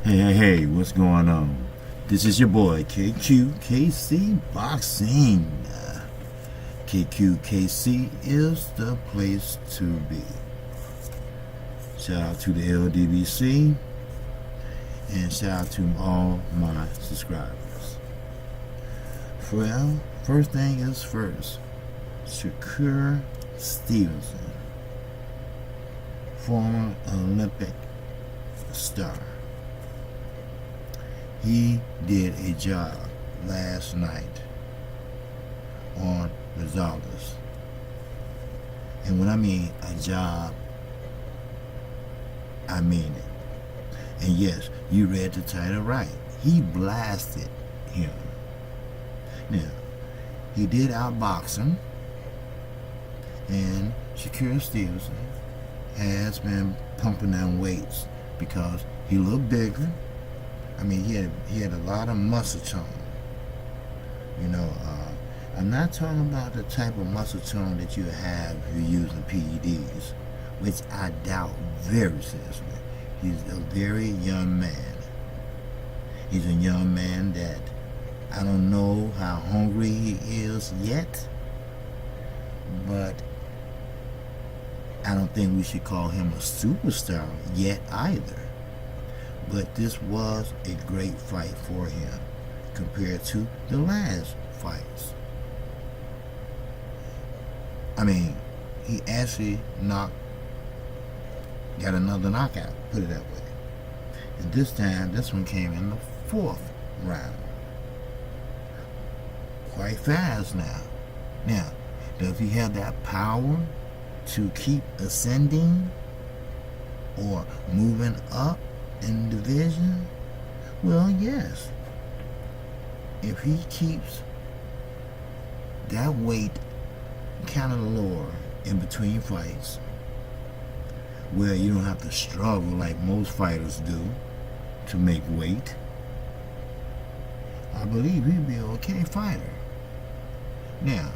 Hey, what's going on? This is your boy KQKC Boxing. KQKC is the place to be. Shout out to the LDBC and shout out to all my subscribers. Well, first thing is first. Shakur Stevenson, former Olympic star. He did a job last night on Rosalos. And when I mean a job, I mean it. And yes, you read the title right. He blasted him. Now, he did outboxing, and Shakur Stevenson has been pumping down weights because he looked bigger. I mean, he had a lot of muscle tone. You know, I'm not talking about the type of muscle tone that you have if you're using PEDs, which I doubt very seriously. He's a very young man. He's a young man that I don't know how hungry he is yet, but I don't think we should call him a superstar yet either. But this was a great fight for him compared to the last fights. I mean, he actually got another knockout, put it that way. And this time, this one came in the 4th round. Quite fast now. Now, does he have that power to keep ascending or moving up in division? Well, yes. If he keeps that weight kind of lower in between fights, where you don't have to struggle like most fighters do to make weight, I believe he'd be an okay fighter. Now,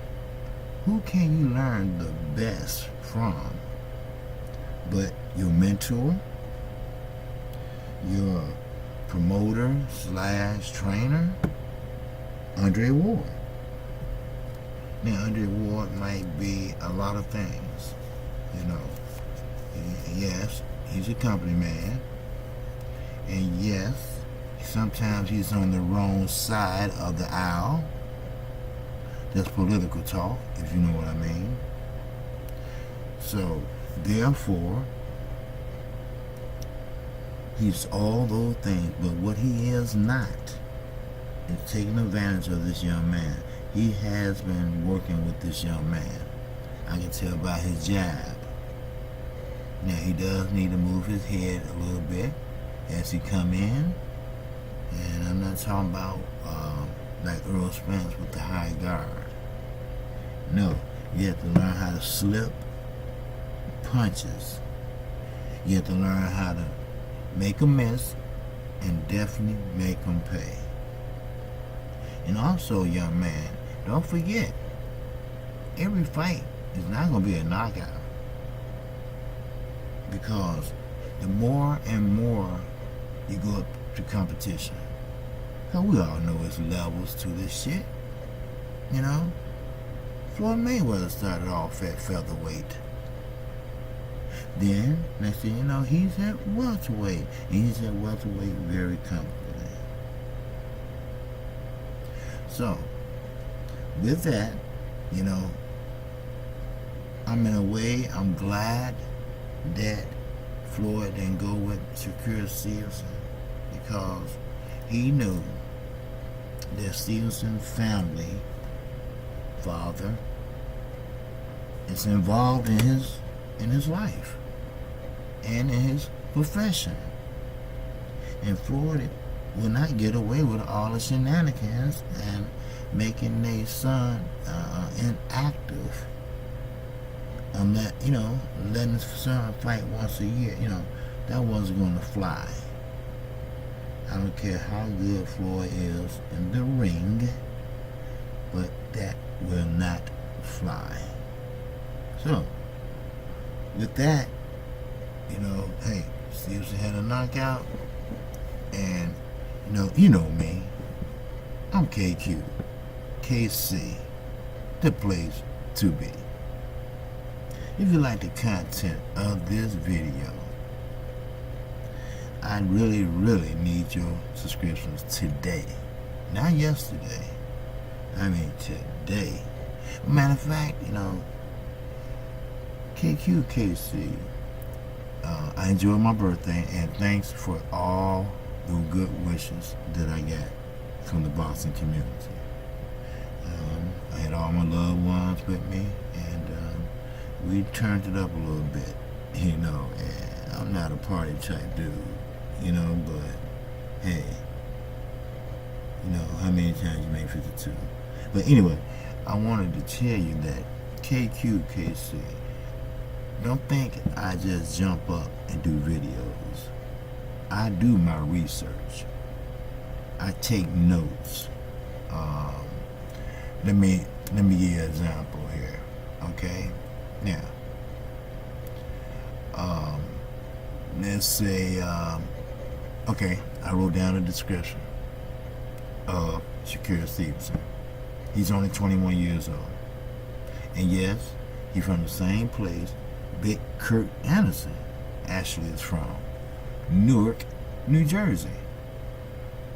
who can you learn the best from but your mentor, your promoter / trainer, Andre Ward? Now, Andre Ward might be a lot of things, you know. Yes, he's a company man, and yes, sometimes he's on the wrong side of the aisle. That's political talk, if you know what I mean. So, therefore, he's all those things, but what he is not is taking advantage of this young man. He has been working with this young man. I can tell by his jab. Now, he does need to move his head a little bit as he come in. And I'm not talking about like Earl Spence with the high guard. No, you have to learn how to slip punches. You have to learn how to make them miss and definitely make them pay. And also, young man, don't forget, every fight is not going to be a knockout. Because the more and more you go up to competition, because we all know there's levels to this shit, you know. Floyd Mayweather started off at featherweight. Then, next thing you know, he's at welterweight. And he's at welterweight very comfortably. So, with that, you know, I'm glad that Floyd didn't go with Shakur Stevenson, because he knew that Stevenson family, father It's involved in his life and in his profession. And Floyd will not get away with all the shenanigans and making their son inactive. Letting his son fight once a year, that wasn't going to fly. I don't care how good Floyd is in the ring, but that will not fly. So, with that, hey, Stevenson had a knockout, and you know me. I'm KQ, KC, the place to be. If you like the content of this video, I really, really need your subscriptions today. Not yesterday. I mean today. Matter of fact, KQKC, I enjoyed my birthday, and thanks for all the good wishes that I got from the boxing community. I had all my loved ones with me, and we turned it up a little bit, and I'm not a party type dude, but hey, how many times you make 52? But anyway, I wanted to tell you that KQKC, don't think I just jump up and do videos. I do my research. I take notes. Let me give you an example here. Okay? Now, let's say, okay, I wrote down a description of Shakur Stevenson. He's only 21 years old. And yes, he's from the same place Big Kurt Anderson actually is from. Newark, New Jersey.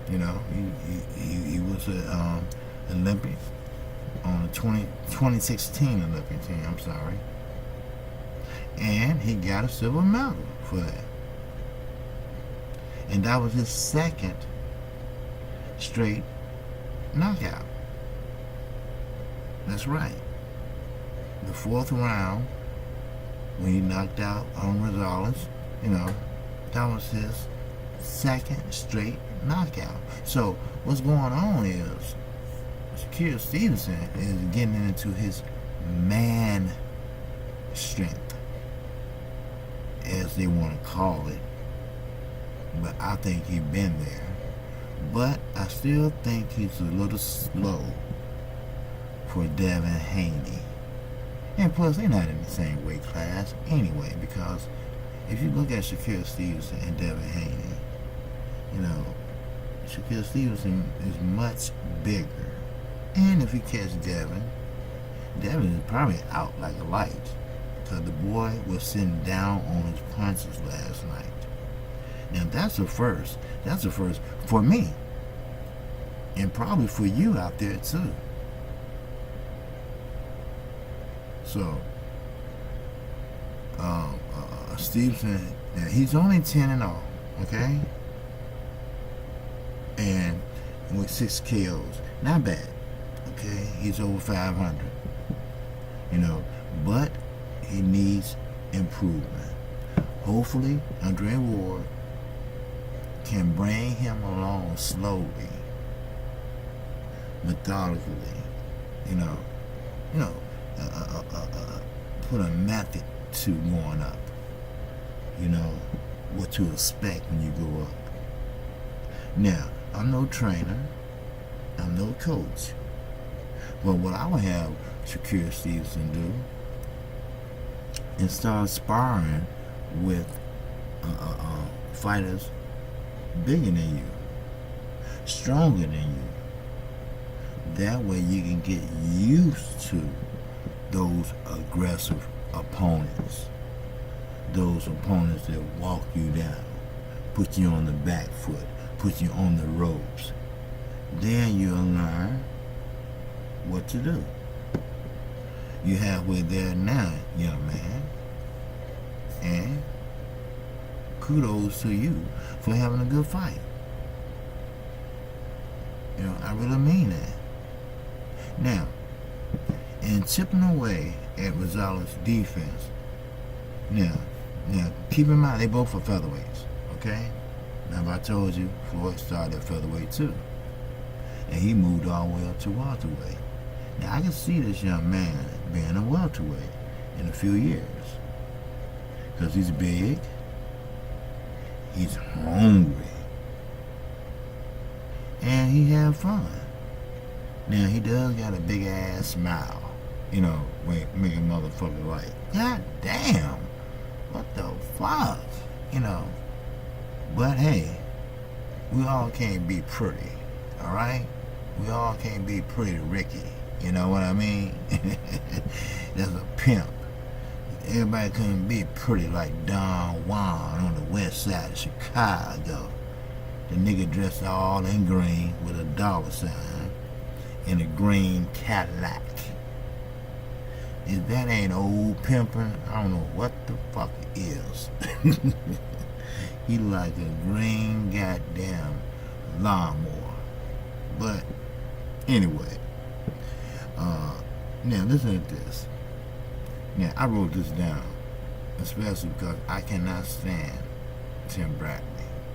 He was an Olympic on the 2016 Olympic team, I'm sorry. And he got a silver medal for that. And that was his second straight knockout. That's right. The fourth round, when he knocked out on Rosalos, that was his second straight knockout. So what's going on is Shakur Stevenson is getting into his man strength, as they want to call it. But I think he's been there. But I still think he's a little slow for Devin Haney. And plus, they're not in the same weight class anyway, because if you look at Shakur Stevenson and Devin Haney, Shakur Stevenson is much bigger. And if you catch Devin is probably out like a light, because the boy was sitting down on his punches last night. Now that's a first. That's a first for me, and probably for you out there too. So, Stevenson, he's only 10-0, okay? And with 6 KOs, not bad, okay? He's over 500, but he needs improvement. Hopefully, Andre Ward can bring him along slowly, methodically, put a method to going up. What to expect when you go up. Now, I'm no trainer, I'm no coach, but what I would have Shakur Stevenson do is start sparring with fighters bigger than you, stronger than you. That way you can get used to those aggressive opponents. Those opponents that walk you down, put you on the back foot, put you on the ropes. Then you'll learn what to do. You're halfway there now, young man. And kudos to you for having a good fight. I really mean that. Now, in chipping away at Rosalos' defense. Now, keep in mind they both are featherweights, okay? Now, if I told you Floyd started at featherweight too, and he moved all the way up to welterweight. Now, I can see this young man being a welterweight in a few years because he's big, he's hungry, and he have fun. Now, he does got a big ass smile, you know, make a motherfucker like, God damn, what the fuck, you know. But hey, we all can't be pretty, alright? We all can't be pretty Ricky, you know what I mean? That's a pimp. Everybody couldn't be pretty like Don Juan on the west side of Chicago. The nigga dressed all in green with a dollar sign in a green Cadillac. If that ain't old pimpin', I don't know what the fuck it is. He like a green goddamn lawnmower. But anyway, now listen to this. Now I wrote this down, especially because I cannot stand Tim Bradley.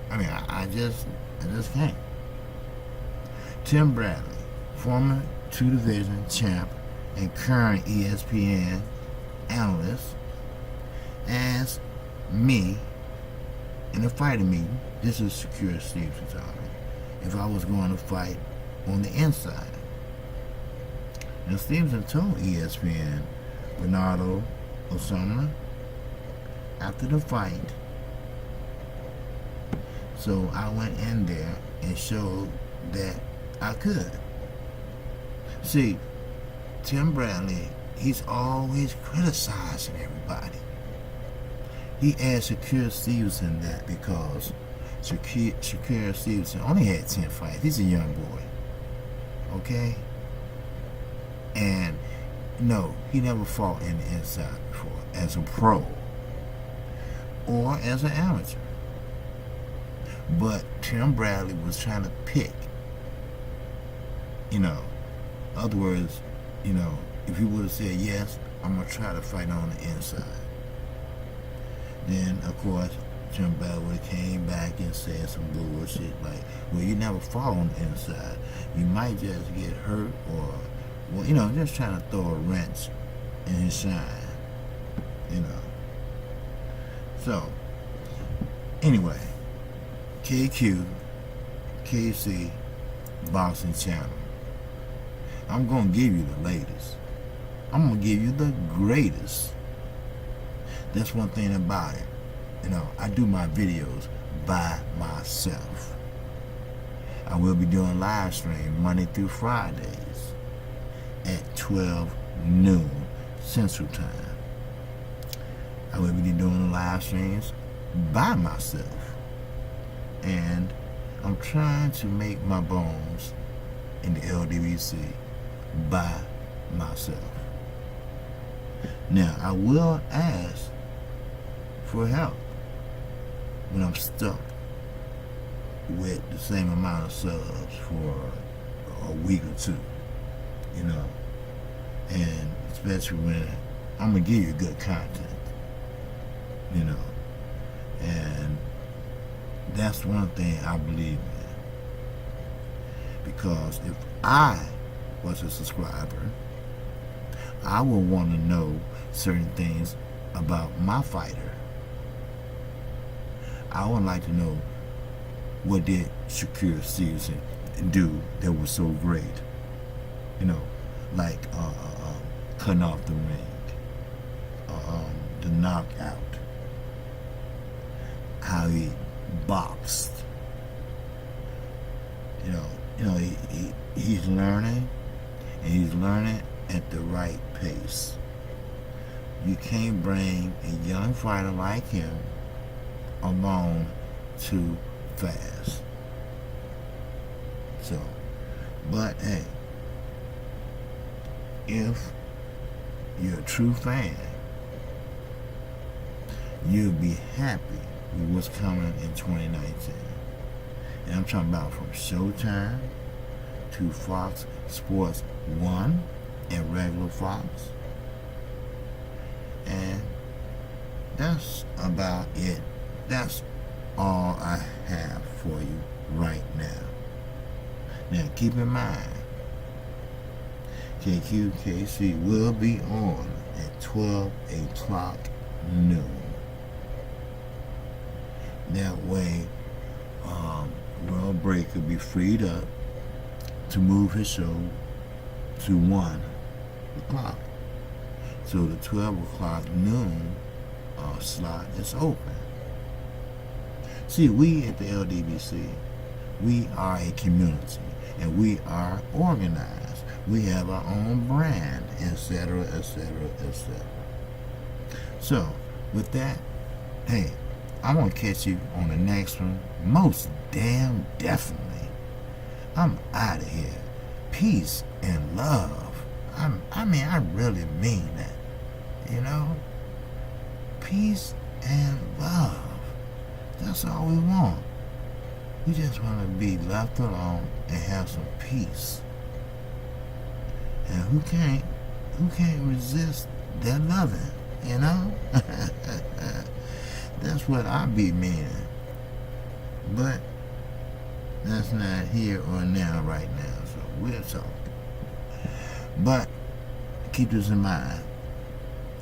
I mean, I just can't. Tim Bradley, former 2 division champ and current ESPN analyst, asked me in a fighting meeting, this is Shakur Stevenson talking, if I was going to fight on the inside. Now Stevenson told ESPN Bernardo Osama after the fight. So I went in there and showed that I could. See, Tim Bradley, he's always criticizing everybody. He asked Shakur Stevenson that because Shakur Stevenson only had 10 fights. He's a young boy. Okay? And no, he never fought in the inside before as a pro or as an amateur. But Tim Bradley was trying to pick, you know, other words, you know, if he would have said, yes, I'm going to try to fight on the inside, then, of course, Tim Bradley would have came back and said some bullshit like, well, you never fought on the inside. You might just get hurt or, well, you know, just trying to throw a wrench in his shine, you know. So, anyway, KQ, KC, Boxing Channel. I'm going to give you the latest. I'm going to give you the greatest. That's one thing about it. You know, I do my videos by myself. I will be doing live stream Monday through Fridays at 12 noon Central Time. I will be doing live streams by myself. And I'm trying to make my bones in the LWC by myself. Now, I will ask for help when I'm stuck with the same amount of subs for a week or two, you know, and especially when I'm going to give you good content, you know, and that's one thing I believe in, because if I was a subscriber, I would want to know certain things about my fighter. I would like to know, what did Shakur Stevenson do that was so great? You know, like cutting off the ring, the knockout, how he boxed. You know, he's learning, and he's learning at the right pace. You can't bring a young fighter like him along too fast. So, but hey, if you're a true fan, you'll be happy with what's coming in 2019. And I'm talking about from Showtime to Fox Sports 1 and regular Fox, And that's about it. That's all I have for you right now. Now keep in mind, KQKC will be on at 12 o'clock noon. That way, World Break could be freed up to move his show to 1 o'clock. So the 12 o'clock noon slot is open. See, we at the LDBC, we are a community, and we are organized. We have our own brand, etc., etc., etc. So, with that, hey, I'm going to catch you on the next one. Most damn definitely. I'm out of here. Peace and love. I mean, I really mean that. You know? Peace and love. That's all we want. We just want to be left alone and have some peace. And who can't resist their loving, you know? That's what I be meaning. But that's not here or now right now, so we'll talk. But keep this in mind.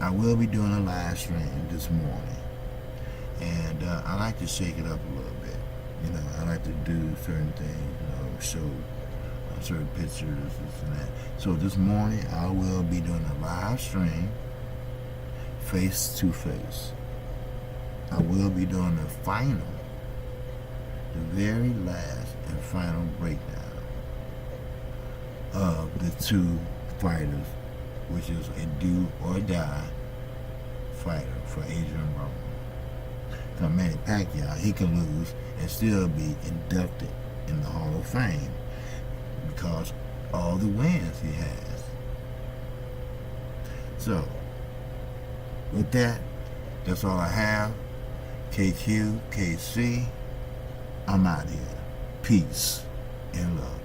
I will be doing a live stream this morning. And I like to shake it up a little bit. You know, I like to do certain things, show certain pictures, this and that. So this morning I will be doing a live stream, face to face. I will be doing the very last and final breakdown of the two fighters, which is a do or die fighter for Adrian Broner. Because Manny Pacquiao, he can lose and still be inducted in the Hall of Fame because all the wins he has. So, with that, that's all I have. KQ, KC, I'm out here. Peace and love.